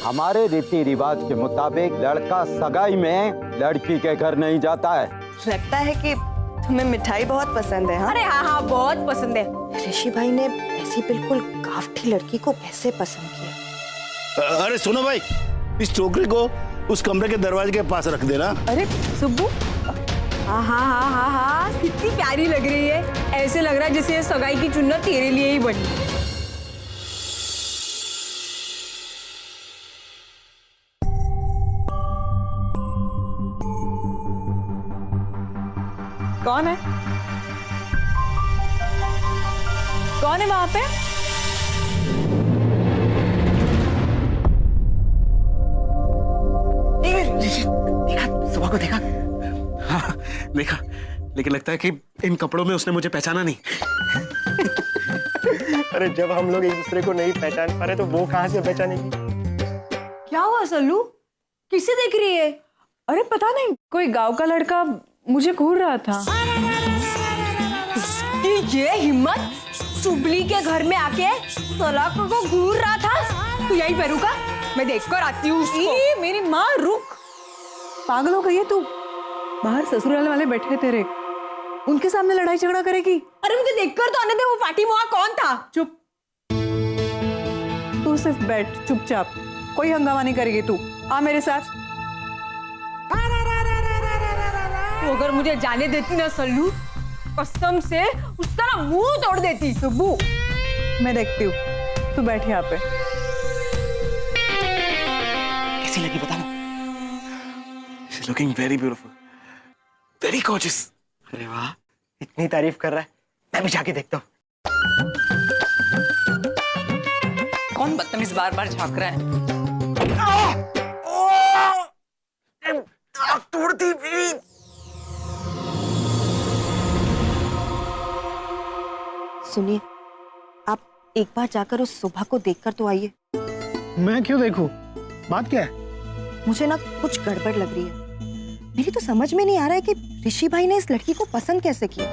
हमारे रीति रिवाज के मुताबिक लड़का सगाई में लड़की के घर नहीं जाता है। लगता है कि तुम्हें मिठाई बहुत पसंद है। हाँ? अरे हाँ हाँ बहुत पसंद है। ऋषि भाई ने ऐसी बिल्कुल काफी लड़की को कैसे पसंद किया। अरे सुनो भाई, इस टोकरी को उस कमरे के दरवाजे के पास रख देना। अरे सुब्बू, हाँ हाँ हाँ हाँ हाँ, कितनी प्यारी लग रही है। ऐसे लग रहा है जैसे सगाई की चुन्नत तेरे लिए ही बनी। कौन है? कौन है वहां पे? देखा, सुबह को देखा? हाँ, देखा, लेकिन लगता है कि इन कपड़ों में उसने मुझे पहचाना नहीं। अरे जब हम लोग एक दूसरे को नहीं पहचान पा रहे तो वो कहाँ से पहचानेगी? क्या हुआ सल्लू? किसे देख रही है? अरे पता नहीं, कोई गांव का लड़का मुझे घूर रहा था। ये हिम्मत, चुबली के घर में आके सलाख को घूर रहा था। तू यहीं पे रुका, मैं देखकर आती हूँ उसको। मेरी माँ रुक, पागल हो गई है तू? बाहर ससुराल वाले बैठे तेरे, उनके सामने लड़ाई झगड़ा करेगी? अरे मुझे देखकर तो आने दे, वो फाटी मुआ कौन था? चुप, तू सिर्फ बैठ चुपचाप, कोई हंगामा नहीं करेगी तू। आ मेरे साथ। तो अगर मुझे जाने देती ना सल्लू, कसम से उसका ना मुंह तोड़ देती। सुब्बू, मैं देखती हूँ, तू बैठ यहाँ पे। कैसी लगी बताओ? She's looking very beautiful, very gorgeous. अरे वाह, इतनी तारीफ कर रहा है, मैं भी जाके देखता हूँ। कौन बदतमीज बार बार झांक रहा है? तोड़ दी मेरी। सुनिए, आप एक बार जाकर उस सुबह को देखकर तो आइए। मैं क्यों देखूं? बात क्या है? मुझे ना कुछ गड़बड़ लग रही है। मेरी तो समझ में नहीं आ रहा है कि ऋषि भाई ने इस लड़की को पसंद कैसे किया।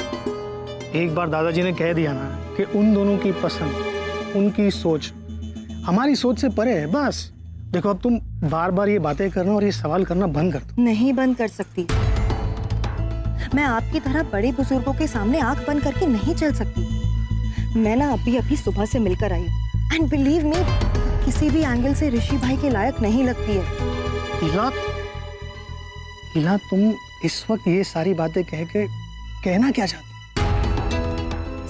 एक बार दादाजी ने कह दिया ना कि उन दोनों की पसंद, उनकी सोच हमारी सोच से परे है। बस देखो, अब तुम बार बार ये बातें करना और ये सवाल करना बंद कर दो। नहीं बंद कर सकती। मैं आपकी तरह बड़े बुजुर्गों के सामने आंख बंद करके नहीं चल सकती। मैं ना अभी सुबह से मिलकर आई, एंड बिलीव मी, किसी भी एंगल से ऋषि भाई के लायक नहीं लगती है। हिला, तुम इस वक्त ये सारी बातें कह के कहना क्या चाहती?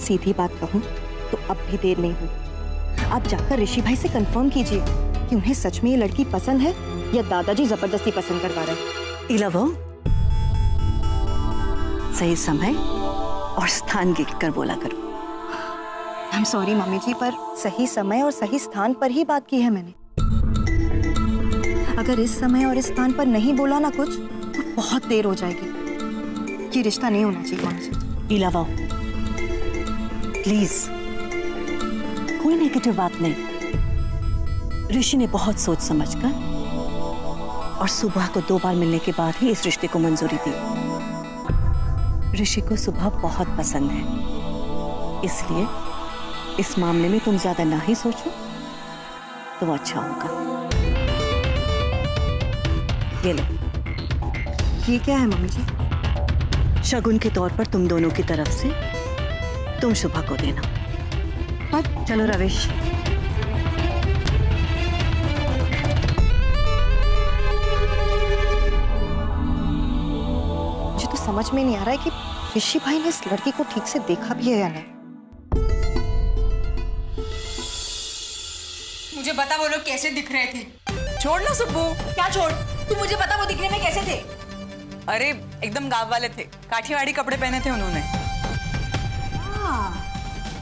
सीधी बात कहूँ तो अब भी देर नहीं हुई। आप जाकर ऋषि भाई से कंफर्म कीजिए कि उन्हें सच में ये लड़की पसंद है या दादाजी जबरदस्ती पसंद करवा रहे हैं। इलावो, सही समय और स्थान गिर कर बोला करो। आई एम सॉरी मम्मी जी, पर सही समय और सही स्थान पर ही बात की है मैंने। अगर इस समय और इस स्थान पर नहीं बोला ना कुछ, तो बहुत देर हो जाएगी। ये रिश्ता नहीं होना चाहिए मम्मी जी। इलावो, प्लीज, कोई नेगेटिव बात नहीं। ऋषि ने बहुत सोच समझकर और सुबह को 2 बार मिलने के बाद ही इस रिश्ते को मंजूरी दी। ऋषि को सुबह बहुत पसंद है, इसलिए इस मामले में तुम ज्यादा ना ही सोचो तो वो अच्छा होगा। ये लो। ये क्या है मम्मी जी? शगुन के तौर पर तुम दोनों की तरफ से तुम शुभा को देना। पर चलो रवेश। मुझे तो समझ में नहीं आ रहा है कि ऋषि भाई ने इस लड़की को ठीक से देखा भी है या नहीं। मुझे बता वो लोग कैसे दिख रहे थे। छोड़ ना सुब्बू। क्या छोड़? तू मुझे बता वो दिखने में कैसे थे? अरे एकदम गांव वाले थे, काठियावाड़ी कपड़े पहने थे उन्होंने।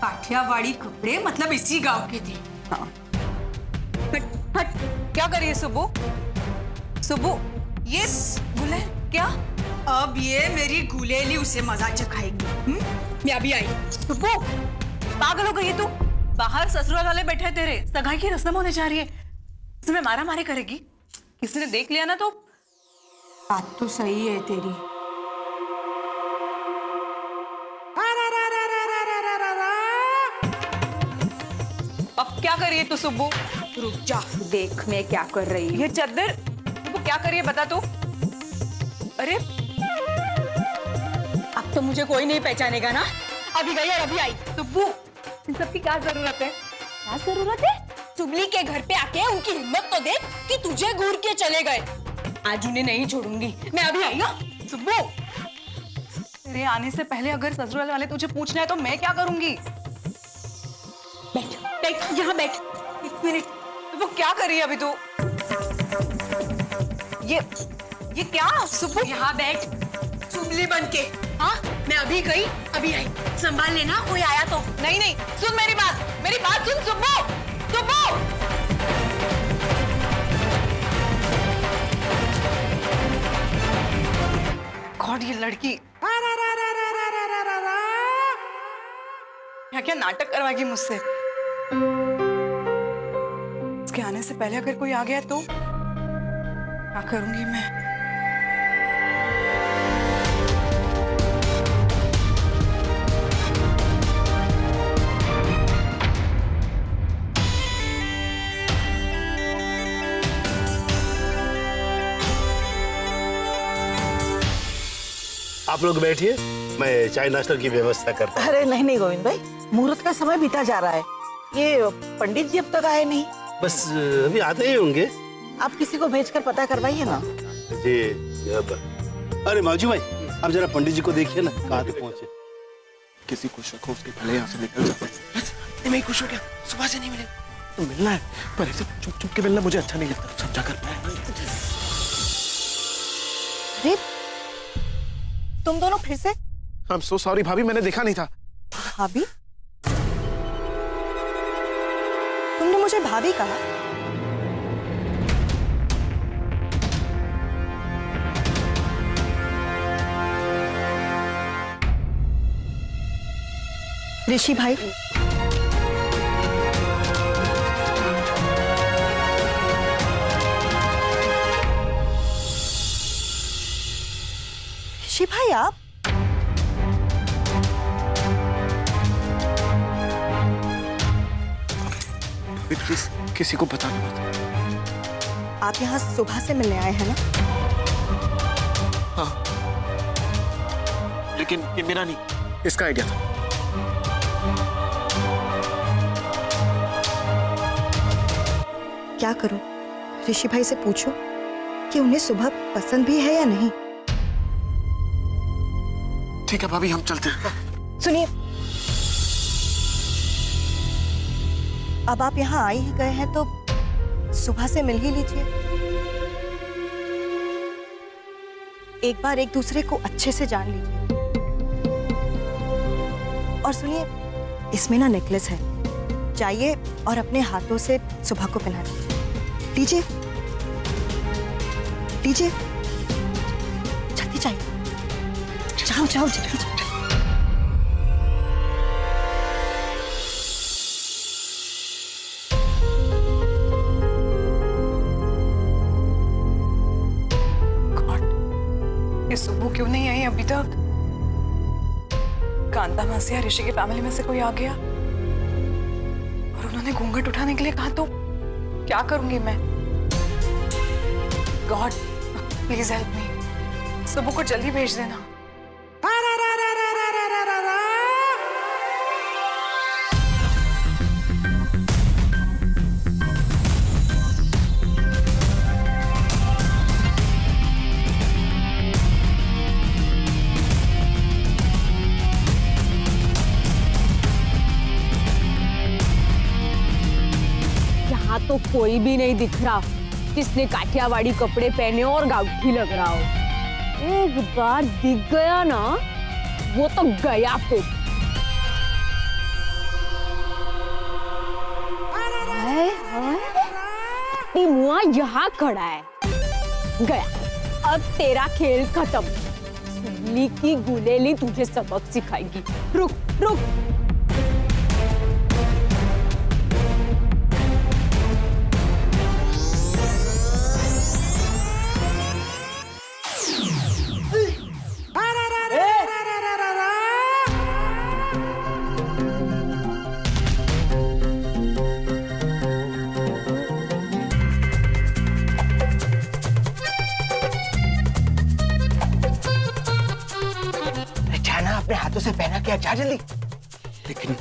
काठियावाड़ी कपड़े मतलब इसी गांव के थे। हाँ। हट हट, क्या कर रही है सुब्बू? सुब्बू, ये गुले क्या? अब ये मेरी गुलेली उसे मजा चखाएगी। मैं अभी आई। सुब्बू, पागल हो गई है तू? बाहर ससुराल वाले बैठे हैं तेरे, सगाई की रस्म होने जा रही है, इसमें मारा मारी करेगी? किसी ने देख लिया ना तो। बात तो सही है तेरी। अब क्या करिए तू सुब्बू? रुक जा, देख मैं क्या कर रही हूँ। ये चादर वो क्या कर रही है बता तो। अरे अब तो मुझे कोई नहीं पहचानेगा ना। अभी गई और अभी आई। सुब्बू, इन सब की क्या जरूरत है? क्या जरूरत है? सुबली के घर पे आके उनकी हिम्मत तो देख कि तुझे घूर के चले गए। आज उन्हें नहीं छोड़ूंगी मैं। अभी आई ना सुब्बू। तेरे आने से पहले अगर ससुराल वाले तुझे पूछना है तो मैं क्या करूंगी? बैठ बैठ यहाँ बैठ। एक मिनट, वो क्या कर रही है अभी तू? ये क्या सुब्बू? यहाँ बैठ चुगली बन के। हाँ मैं अभी गई अभी आई, संभाल लेना कोई आया तो। नहीं नहीं सुन मेरी बात सुन सुब्बू। सुब्बू गॉड, ये लड़की क्या क्या नाटक करवाएगी मुझसे। इसके आने से पहले अगर कोई आ गया तो क्या करूंगी मैं? आप लोग बैठिए, मैं चाय नाश्ता की व्यवस्था करता हूँ। अरे नहीं नहीं गोविंद भाई, मुहूर्त का समय बीता जा रहा है। ये पंडित जी अब तक आए नहीं। बस अभी आते ही होंगे। आप किसी को भेजकर पता करवाइए ना। जी अरे माजू भाई, आप जरा पंडित जी को देखिए ना कहाँ तक पहुँचे। किसी को शक हो उसके भले यहाँ से निकल जाते हैं। बस मैं ही खुश हो गया, सुबह से नहीं मिले तो मिलना है, पर ऐसे चुप चुप के मिलना मुझे अच्छा नहीं लगता। समझा कर पाए। अरे तुम दोनों फिर से? I'm so sorry भाभी, मैंने देखा नहीं था। भाभी? तुमने मुझे भाभी कहा? ऋषि भाई, ऋषि भाई आप? प्लीज किसी को बताना मत। आप यहाँ सुबह से मिलने आए हैं ना? हाँ, लेकिन ये मेरा नहीं, इसका आइडिया था। क्या करूं? ऋषि भाई से पूछूं कि उन्हें सुबह पसंद भी है या नहीं। ठीक है भाभी, हम चलते हैं। सुनिए, अब आप यहाँ आ ही गए हैं तो सुबह से मिल ही लीजिए। एक बार एक दूसरे को अच्छे से जान लीजिए। और सुनिए, इसमें ना नेकलेस है, जाइए और अपने हाथों से सुबह को पहना लीजिए। लीजिए, जल्दी जाइए। जाओ जाओ जल्दी जाओ। ये सुब्बू क्यों नहीं आई अभी तक? कांता मासी या ऋषि की फैमिली में से कोई आ गया और उन्होंने घूंघट उठाने के लिए कहा तो क्या करूंगी मैं? God please help me. Subbu को जल्दी भेज देना। तो कोई भी नहीं दिख रहा जिसने काठियावाड़ी कपड़े पहने और गाउठी लग रहा हो। एक बार दिख गया ना, वो तो गया फिर। मुआ यहाँ खड़ा है, गया। अब तेरा खेल खत्म। सुनली की गुलेली तुझे सबक सिखाएगी। रुक रुक। अपने हाथों से पहना के जा जल्दी। लेकिन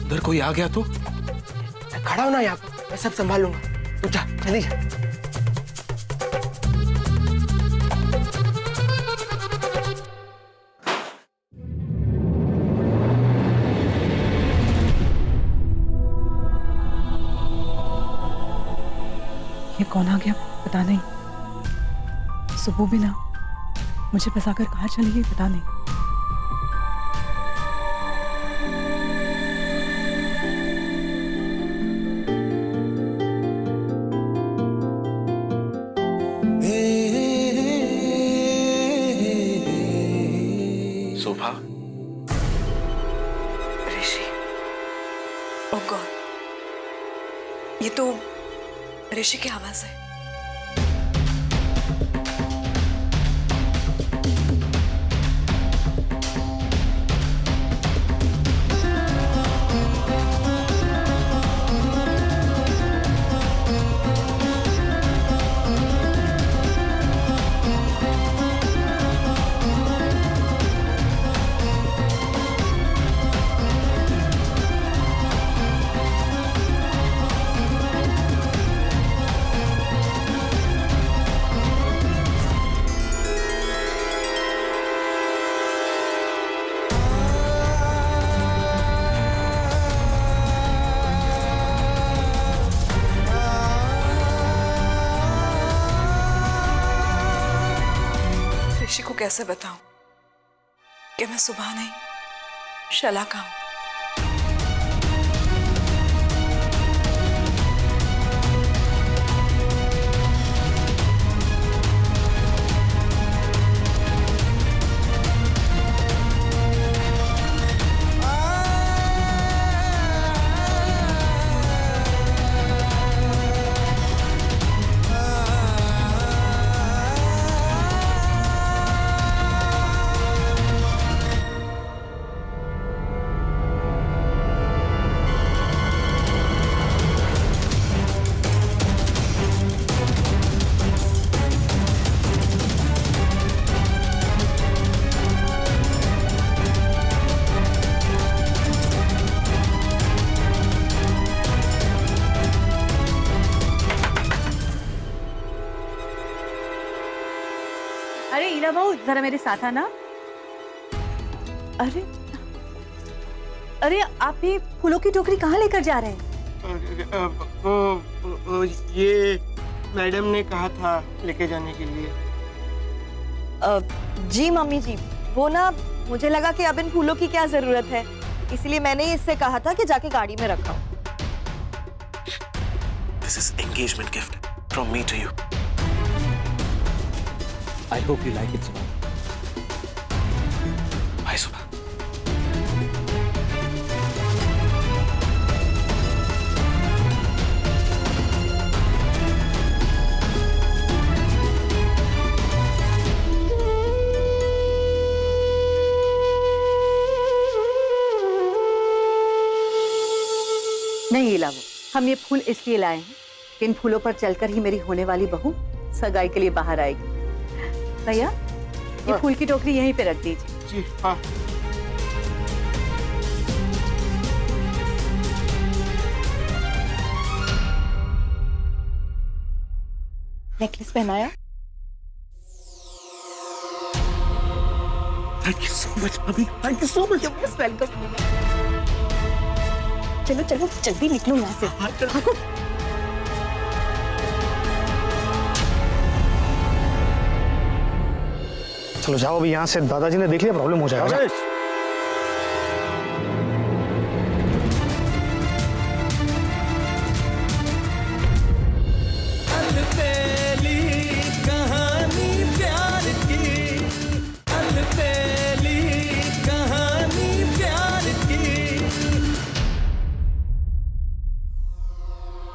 उधर कोई आ गया तो? खड़ा हो ना यहाँ, मैं सब संभाल लूंगा। तू जा, चली जा। ये कौन आ गया पता नहीं। सुबह भी ना मुझे फंसाकर कहाँ चली गई पता नहीं। शोभा, ऋषि, ओह गॉड, ये तो ऋषि की आवाज है। ऋषि को कैसे बताऊं कि मैं सुबह नहीं शलाका हूं। अरे ईरा बहू जरा मेरे साथ आना। अरे अरे आप ये फूलों की टोकरी कहाँ लेकर जा रहे हैं? ये मैडम ने कहा था लेके जाने के लिए। जी मम्मी जी, वो ना मुझे लगा कि अब इन फूलों की क्या जरूरत है, इसलिए मैंने ही इससे कहा था कि जाके गाड़ी में रखा। This is engagement gift from me to you. I hope you like it, Subha. Bye, Subha. नहीं इलावो, हम ये फूल इसलिए लाए हैं कि इन फूलों पर चलकर ही मेरी होने वाली बहू सगाई के लिए बाहर आएगी। भैया ये फूल की टोकरी यहीं पे रख दीजिए। जी हाँ। नेकलेस पहनाया? Thank you so much, Bobby. Thank you so much. You're most welcome. चलो चलो जल्दी निकलो यहाँ से। भागो। चलो जाओ, अभी यहाँ से दादाजी ने देख लिया प्रॉब्लम हो जाएगा।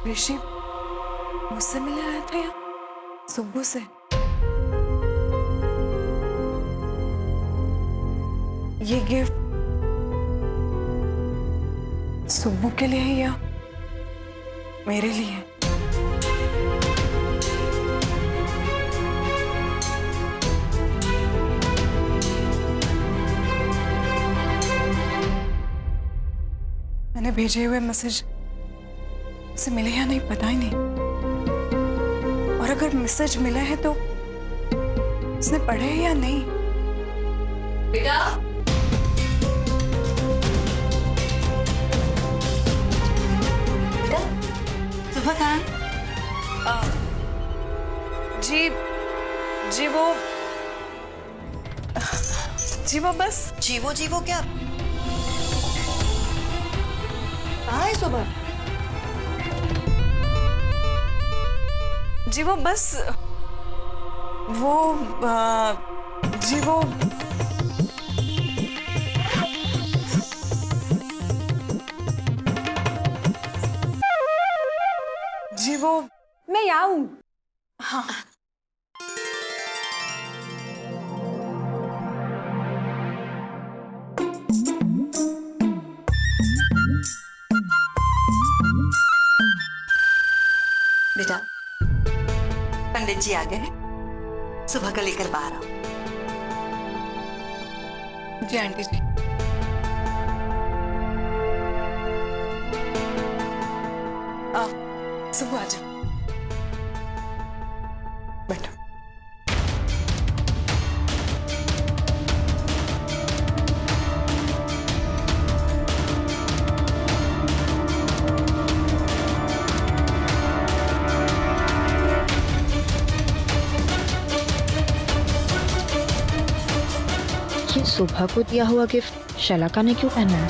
ऋषि मुझसे मिलने आया था या सुब्बू से? ये गिफ्ट सुब्बू के लिए है या मेरे लिए? मैंने भेजे हुए मैसेज उसे मिले या नहीं पता ही नहीं, और अगर मैसेज मिले हैं तो उसने पढ़े या नहीं। बेटा सुबह कहाँ है? जी वो बस जीवो क्या? कहाँ है सुबह? जी वो बस वो जी वो मैं यहाँ हूँ। हाँ बेटा पंडित जी आ गए हैं, सुबह का लेकर बाहर आओ। जी आंटी जी। सुबह आ जाओ, बैठो। ये सुबह को दिया हुआ गिफ्ट शलाका ने क्यों पहना है?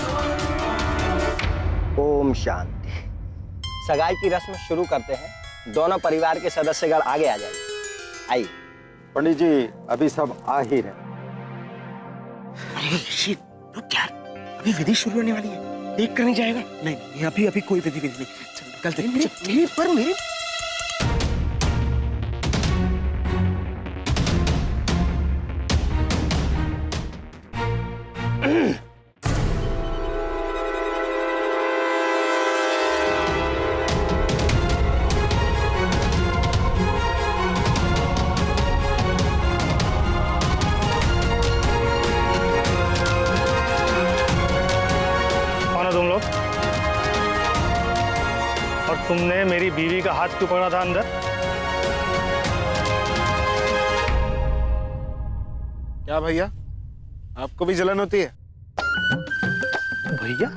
ओम शांति। सगाई की रस्म शुरू करते हैं। दोनों परिवार के सदस्यगण आगे आ जाइए। आइए। पंडित जी अभी सब आ ही रहे। अरे ऋषि रुक यार, अभी विधि शुरू होने वाली है, देख कर नहीं जाएगा? नहीं, अभी कोई विधि नहीं। चल निकलते। मेरी तुम लोग, और तुमने मेरी बीवी का हाथ क्यों पकड़ा था अंदर? क्या भैया, आपको भी जलन होती है? भैया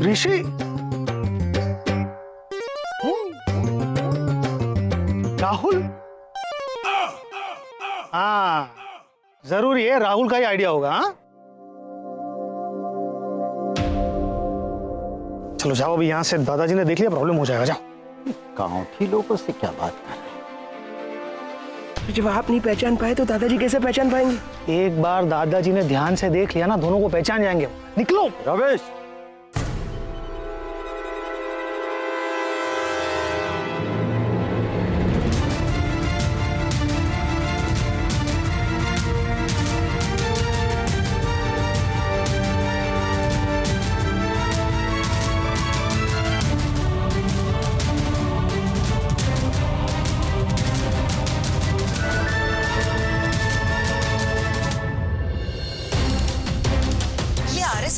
ऋषि, राहुल? हाँ जरूर ये राहुल का ही आइडिया होगा। हाँ चलो जाओ, अभी यहाँ से दादाजी ने देख लिया प्रॉब्लम हो जाएगा। जाओ। गांव के लोगों से क्या बात कर रहे हैं? जब आप नहीं पहचान पाए तो दादाजी कैसे पहचान पाएंगे? एक बार दादाजी ने ध्यान से देख लिया ना, दोनों को पहचान जाएंगे। निकलो। रमेश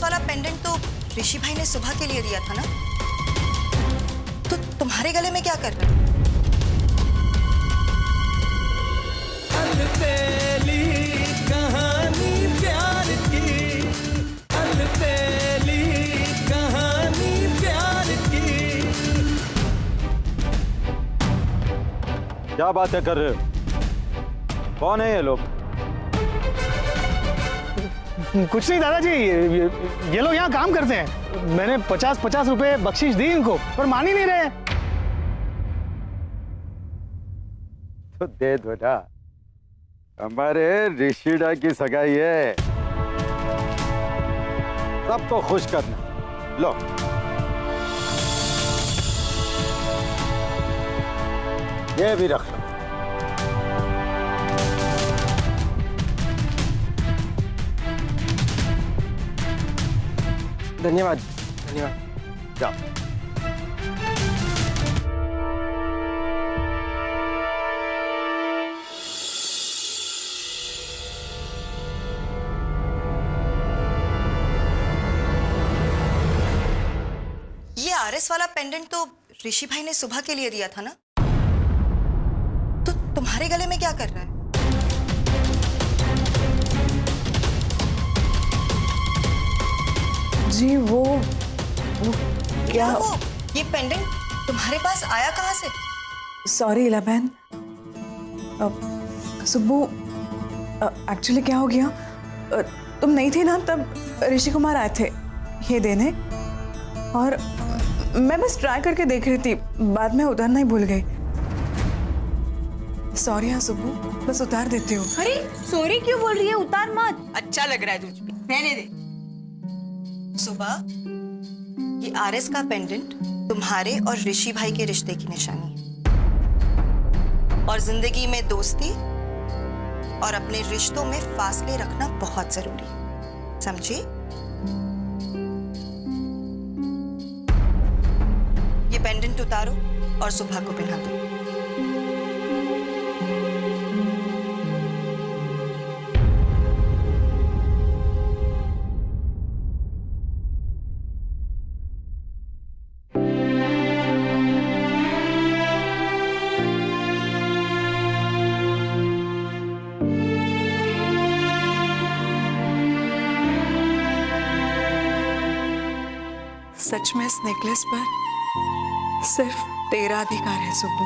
वाला पेंडेंट तो ऋषि भाई ने सुबह के लिए दिया था ना, तो तुम्हारे गले में क्या कर रहे हो? कहानी प्यार की, कहानी प्यार की। क्या बातें कर रहे हो? कौन है ये लोग? कुछ नहीं दादाजी, ये लोग यहाँ काम करते हैं। मैंने 50-50 रुपए बख्शिश दी इनको, पर मान ही नहीं रहे। तो दे दो ना, हमारे ऋषिडा की सगाई है, सबको खुश करना। लो ये भी रख लो। धन्यवाद धन्यवाद। जाओ। आरएस वाला पेंडेंट तो ऋषि भाई ने सुबह के लिए दिया था ना, तो तुम्हारे गले में क्या कर रहा है? जी वो क्या? वो ये पेंडेंट तुम्हारे पास आया कहाँ से? सॉरी इला बहन, सुब्बू एक्चुअली क्या हो गया, तुम नहीं थी ना तब ऋषि कुमार आए थे ये देने, और मैं बस ट्राई करके देख रही थी, बाद में उतारना ही भूल गई। सॉरी हाँ सुब्बू, बस उतार देती हूँ। अरे सॉरी क्यों बोल रही है? उतार मत, अच्छा लग रहा है तुझ पे, रहने दे। सुबह ये आरएस का पेंडेंट तुम्हारे और ऋषि भाई के रिश्ते की निशानी है, और जिंदगी में दोस्ती और अपने रिश्तों में फासले रखना बहुत जरूरी है, समझी? ये पेंडेंट उतारो और सुबह को पहना दो। सच में इस नेकलेस पर सिर्फ तेरा अधिकार है सुब्बू।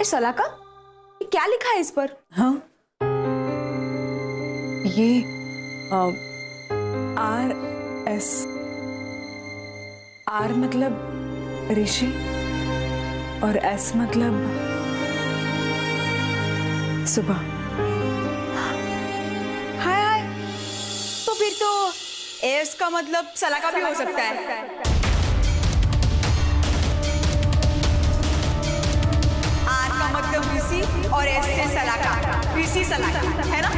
सलाका, ये क्या लिखा है इस पर? हाँ ये RS, R मतलब ऋषि और S मतलब सुबह। हाय हाय, तो फिर तो एस का मतलब सलाका भी हो सकता है। मतलब ऋषि और एस से सलाका, ऋषि सलाका, है ना?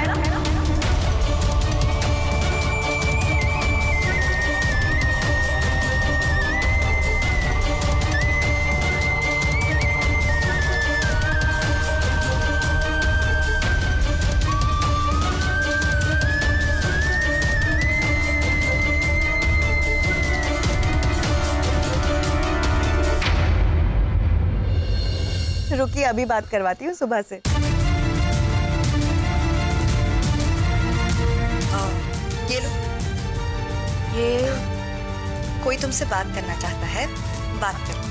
रुकिए, अभी बात करवाती हूँ सुबह से। ये लो, ये कोई तुमसे बात करना चाहता है, बात करो।